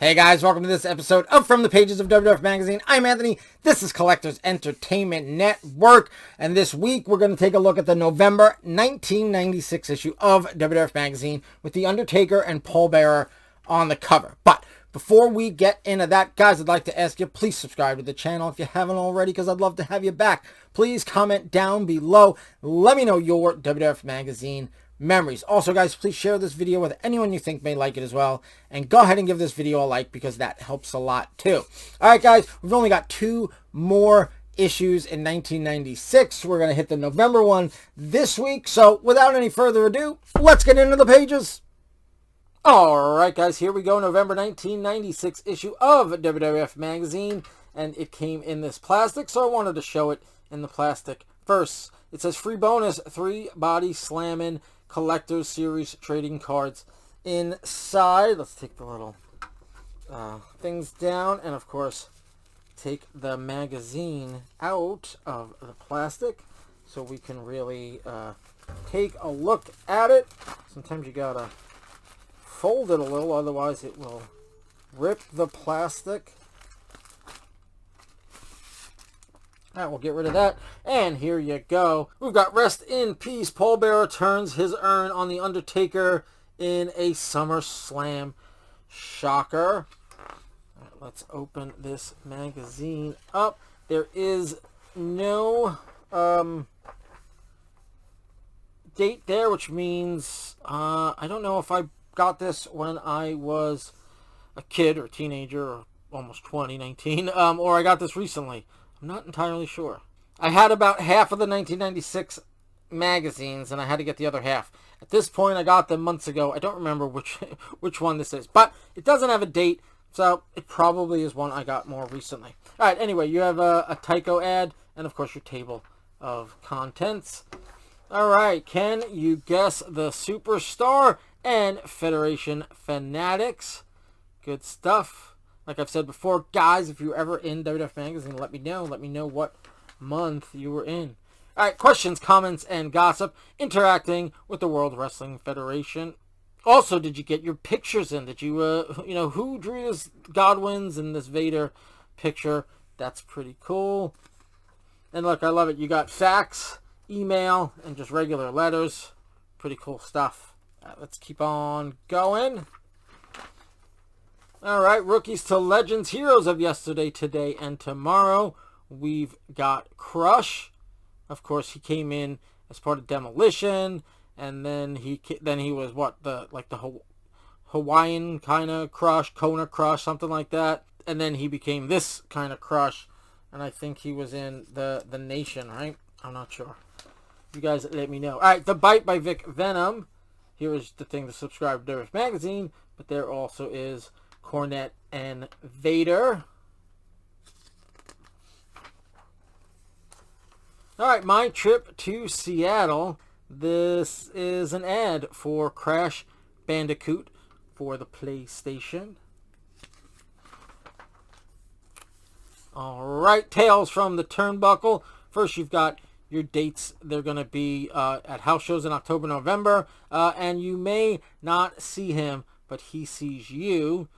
Hey guys, welcome to this episode of From the Pages of WWF Magazine. I'm Anthony. This is Collectors Entertainment Network. And this week we're going to take a look at the November 1996 issue of WWF Magazine with the Undertaker and Paul Bearer on the cover. But before we get into that, guys, I'd like to ask you, please subscribe to the channel if you haven't already, because I'd love to have you back. Please comment down below. Let me know your WWF Magazine memories. Also, guys, please share this video with anyone you think may like it as well, and go ahead and give this video a like because that helps a lot too. All right, guys, we've only got two more issues in 1996. We're going to hit the November one this week, so without any further ado, let's get into the pages. All right, guys, here we go. November 1996 issue of WWF Magazine, and it came in this plastic, so I wanted to show it in the plastic first. It says free bonus, 3 body slamming collector's series trading cards inside. Let's take the little things down, and of course take the magazine out of the plastic so we can really take a look at it. Sometimes you gotta fold it a little, otherwise it will rip the plastic. Alright, we'll get rid of that. And here you go. We've got Rest in Peace. Paul Bearer turns his urn on the Undertaker in a SummerSlam shocker. Alright, let's open this magazine up. There is no date there, which means I don't know if I got this when I was a kid or a teenager or almost 19, or I got this recently. I'm not entirely sure. I had about half of the 1996 magazines, and I had to get the other half. At this point, I got them months ago. I don't remember which one this is, but it doesn't have a date, so it probably is one I got more recently. All right, anyway, you have a Tyco ad, and of course your table of contents. All right, can you guess the Superstar and Federation Fanatics? Good stuff. Like I've said before, guys, if you're ever in WWF Magazine, let me know. Let me know what month you were in. All right, questions, comments, and gossip. Interacting with the World Wrestling Federation. Also, did you get your pictures in? Did you, who drew this Godwins and this Vader picture? That's pretty cool. And look, I love it. You got fax, email, and just regular letters. Pretty cool stuff. All right, let's keep on going. All right, rookies to legends, heroes of yesterday, today, and tomorrow. We've got Crush. Of course, he came in as part of Demolition, and then he was what, the Hawaiian kind of Crush, Kona Crush, something like that. And then he became this kind of Crush, and I think he was in the Nation, right? I'm not sure. You guys let me know. All right, The Bite by Vic Venom. Here is the thing to subscribe to WWF Magazine, but there also is Cornette and Vader. Alright, My Trip to Seattle. This is an ad for Crash Bandicoot for the PlayStation. Alright, Tales from the Turnbuckle. First, you've got your dates. They're going to be at house shows in October, November. And you may not see him, but he sees you.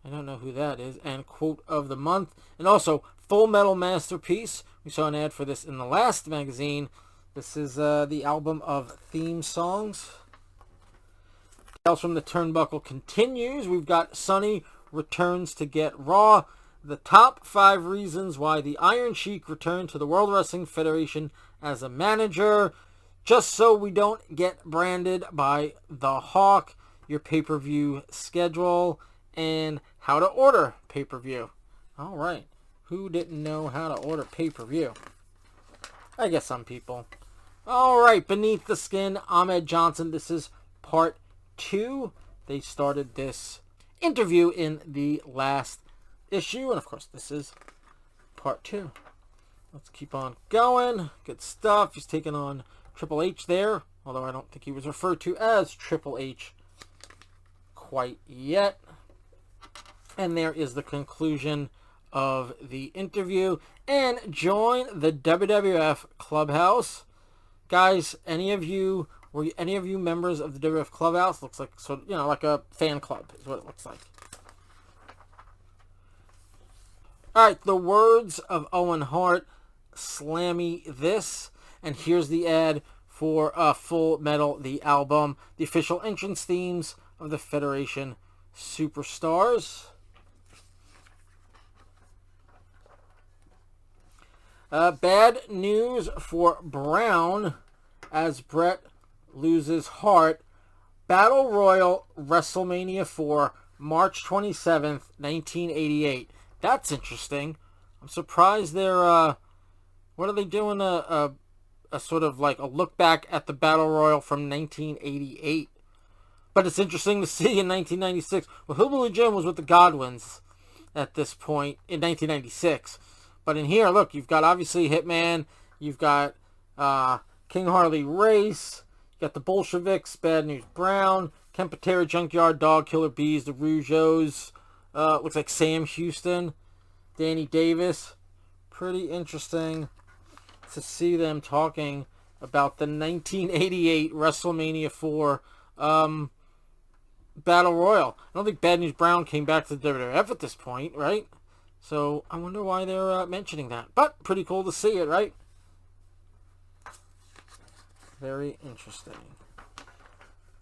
I don't know who that is. And quote of the month. And also, Full Metal Masterpiece. We saw an ad for this in the last magazine. This is the album of theme songs. Tales from the Turnbuckle continues. We've got Sonny returns to get Raw. The top 5 reasons why the Iron Sheik returned to the World Wrestling Federation as a manager. Just so we don't get branded by the Hawk. Your pay-per-view schedule. And how to order pay-per-view. All right. Who didn't know how to order pay-per-view? I guess some people. All right. Beneath the Skin, Ahmed Johnson. This is part 2. They started this interview in the last issue. And, of course, this is part 2. Let's keep on going. Good stuff. He's taking on Triple H there. Although I don't think he was referred to as Triple H quite yet. And there is the conclusion of the interview. And join the WWF Clubhouse. Guys, were any of you members of the WWF Clubhouse? Looks like, like a fan club is what it looks like. All right, the words of Owen Hart, "Slammy this," and here's the ad for Full Metal, the album, the official entrance themes of the Federation Superstars. Bad news for Brown as Bret loses Hart. Battle Royal Wrestlemania 4, March 27th, 1988. That's interesting. I'm surprised they're, what are they doing? A sort of like a look back at the Battle Royal from 1988. But it's interesting to see in 1996. Well, Hillbilly Jim was with the Godwins at this point in 1996. But in here, look, you've got obviously Hitman. You've got King Harley Race. You got the Bolsheviks, Bad News Brown, Ken Patera, Junkyard Dog, Killer Bees, the Rougeos. Looks like Sam Houston, Danny Davis. Pretty interesting to see them talking about the 1988 WrestleMania 4 Battle Royal. I don't think Bad News Brown came back to the WWF at this point, right? So I wonder why they're mentioning that. But pretty cool to see it, right? Very interesting.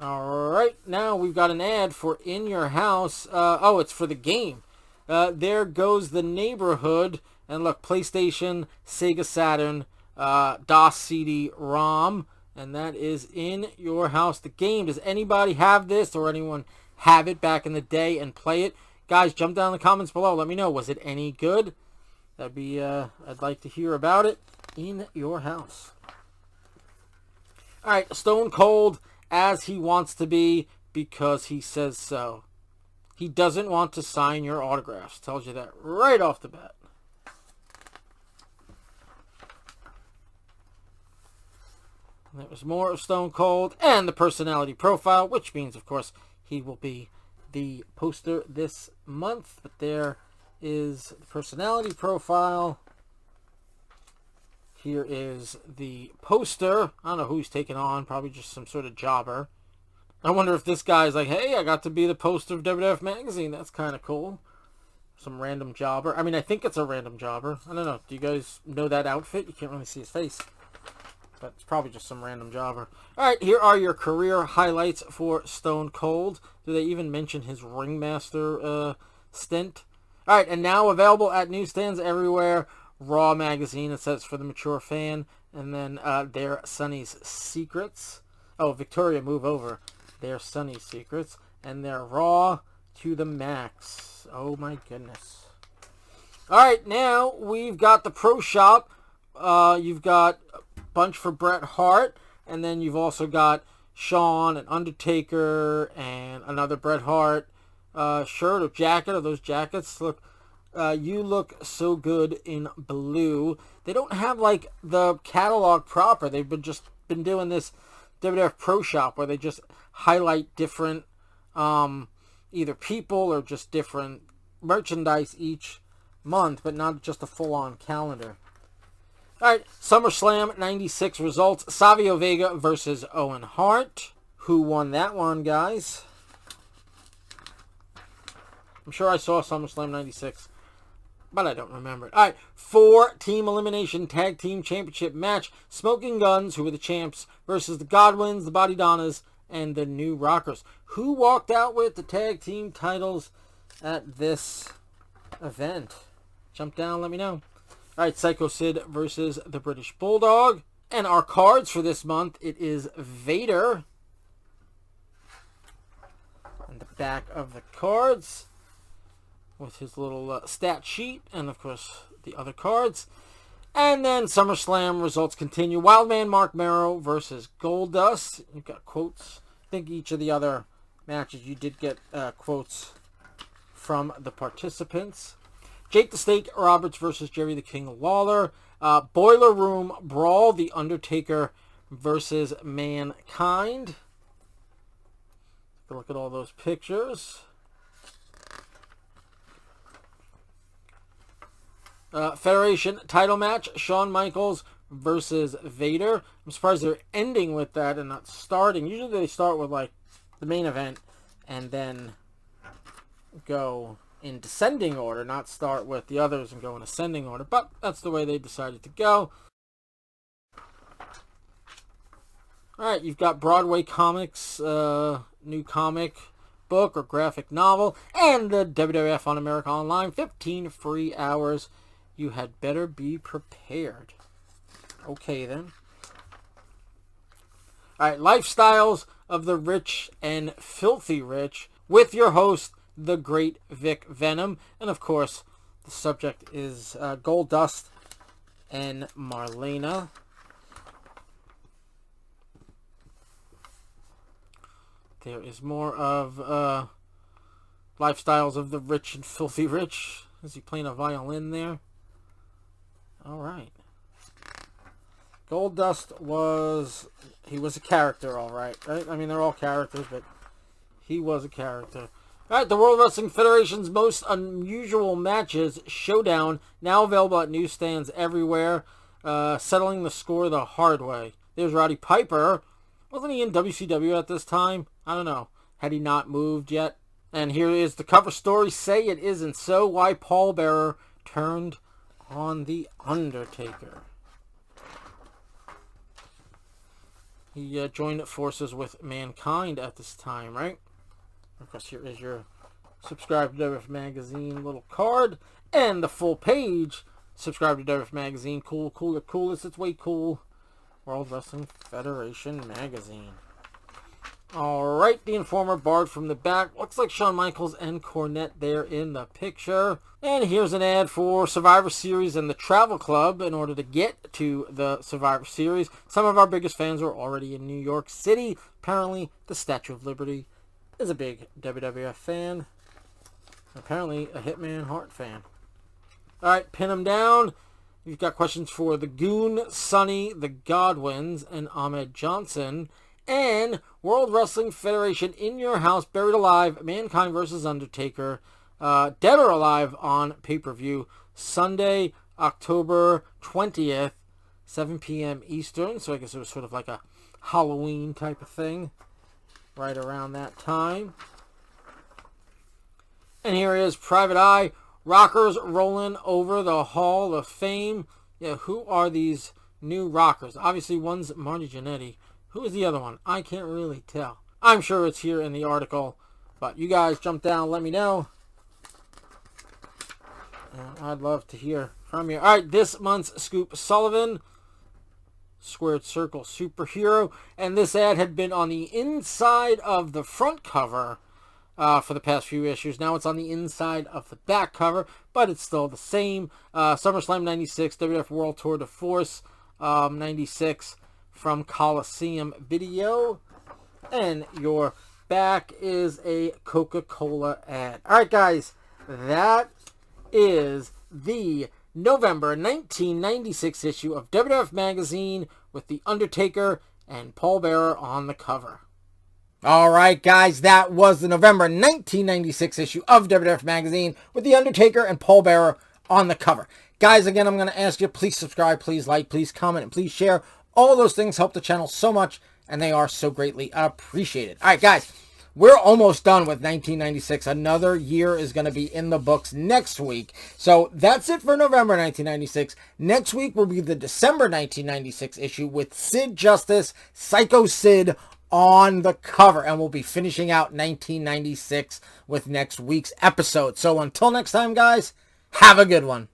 All right, now we've got an ad for In Your House. Oh, it's for the game. There goes the neighborhood. And look, PlayStation, Sega Saturn, DOS CD-ROM. And that is In Your House, the game. Does anybody have this or anyone have it back in the day and play it? Guys, jump down in the comments below. Let me know. Was it any good? That'd be, I'd like to hear about it. In Your House. All right, Stone Cold as he wants to be because he says so. He doesn't want to sign your autographs. Tells you that right off the bat. There was more of Stone Cold and the personality profile, which means, of course, he will be the poster this month. But there is the personality profile. Here is the poster. I don't know who he's taking on. Probably just some sort of jobber. I wonder if this guy's like, hey, I got to be the poster of WWF Magazine. That's kind of cool. Some random jobber. I mean, I think it's a random jobber. I don't know. Do you guys know that outfit? You can't really see his face. But it's probably just some random jobber. All right, here are your career highlights for Stone Cold. Do they even mention his Ringmaster stint? All right, and now available at newsstands everywhere. Raw magazine, it says for the mature fan. And then their Sonny's Secrets. Oh, Victoria, move over. Their Sonny's Secrets. And their Raw to the Max. Oh, my goodness. All right, now we've got the Pro Shop. You've got bunch for Bret Hart, and then you've also got Shawn and Undertaker and another Bret Hart shirt or jacket. Or those jackets look, you look so good in blue. They don't have like the catalog proper. They've been doing this WWF Pro Shop where they just highlight different either people or just different merchandise each month, but not just a full-on calendar. All right, SummerSlam 96 results. Savio Vega versus Owen Hart. Who won that one, guys? I'm sure I saw SummerSlam 96, but I don't remember it. All right, 4-team elimination tag team championship match. Smoking Guns, who were the champs, versus the Godwins, the Body Donnas, and the New Rockers. Who walked out with the tag team titles at this event? Jump down, let me know. All right, Psycho Sid versus the British Bulldog. And our cards for this month, it is Vader. And the back of the cards with his little stat sheet. And, of course, the other cards. And then SummerSlam results continue. Wildman Mark Merrow versus Goldust. You've got quotes. I think each of the other matches you did get quotes from the participants. Jake the Snake Roberts versus Jerry the King Lawler. Boiler Room Brawl, The Undertaker versus Mankind. Take a look at all those pictures. Federation title match, Shawn Michaels versus Vader. I'm surprised they're ending with that and not starting. Usually they start with like the main event and then go in descending order, not start with the others and go in ascending order. But that's the way they decided to go. Alright, you've got Broadway Comics, new comic book or graphic novel, and the WWF on America Online, 15 free hours. You had better be prepared. Okay, then. Alright, Lifestyles of the Rich and Filthy Rich, with your host, the great Vic Venom. And, of course, the subject is Goldust and Marlena. There is more of Lifestyles of the Rich and Filthy Rich. Is he playing a violin there? Alright. Goldust was a character, alright, right? I mean, they're all characters, but he was a character. Alright, the World Wrestling Federation's Most Unusual Matches Showdown, now available at newsstands everywhere. Settling the score the hard way. There's Roddy Piper. Wasn't he in WCW at this time? I don't know. Had he not moved yet? And here is the cover story. Say It Isn't So. Why Paul Bearer turned on The Undertaker. He joined forces with Mankind at this time, right? Of course, here is your subscribe to WWF Magazine little card. And the full page. Subscribe to WWF Magazine. Cool, cool, the coolest. It's way cool. World Wrestling Federation Magazine. Alright, the Informer barred from the back. Looks like Shawn Michaels and Cornette there in the picture. And here's an ad for Survivor Series and the Travel Club. In order to get to the Survivor Series, some of our biggest fans are already in New York City. Apparently, the Statue of Liberty is a big WWF fan. Apparently, a Hitman Hart fan. Alright, pin them down. You've got questions for the Goon, Sonny, the Godwins, and Ahmed Johnson. And World Wrestling Federation In Your House, Buried Alive, Mankind vs. Undertaker, Dead or Alive on pay-per-view, Sunday, October 20th, 7 p.m. Eastern. So I guess it was sort of like a Halloween type of thing, right around that time. And here is Private Eye. Rockers rolling over the Hall of Fame. Yeah, who are these new rockers? Obviously, one's Marty Jannetty. Who is the other one? I can't really tell. I'm sure it's here in the article. But you guys jump down, let me know. And I'd love to hear from you. Alright, this month's Scoop Sullivan. Squared Circle Superhero. And this ad had been on the inside of the front cover for the past few issues. Now it's on the inside of the back cover, but it's still the same. SummerSlam 96, WWF World Tour de Force 96 from Coliseum Video. And your back is a Coca-Cola ad. Alright guys, that is the November 1996 issue of WWF Magazine with The Undertaker and Paul Bearer on the cover. Alright guys, that was the November 1996 issue of WWF Magazine with The Undertaker and Paul Bearer on the cover. Guys, again, I'm going to ask you, please subscribe, please like, please comment, and please share. All those things help the channel so much, and they are so greatly appreciated. Alright guys, we're almost done with 1996. Another year is going to be in the books next week. So that's it for November 1996. Next week will be the December 1996 issue with Sid Justice, Psycho Sid, on the cover, and we'll be finishing out 1996 with next week's episode. So until next time, guys, have a good one.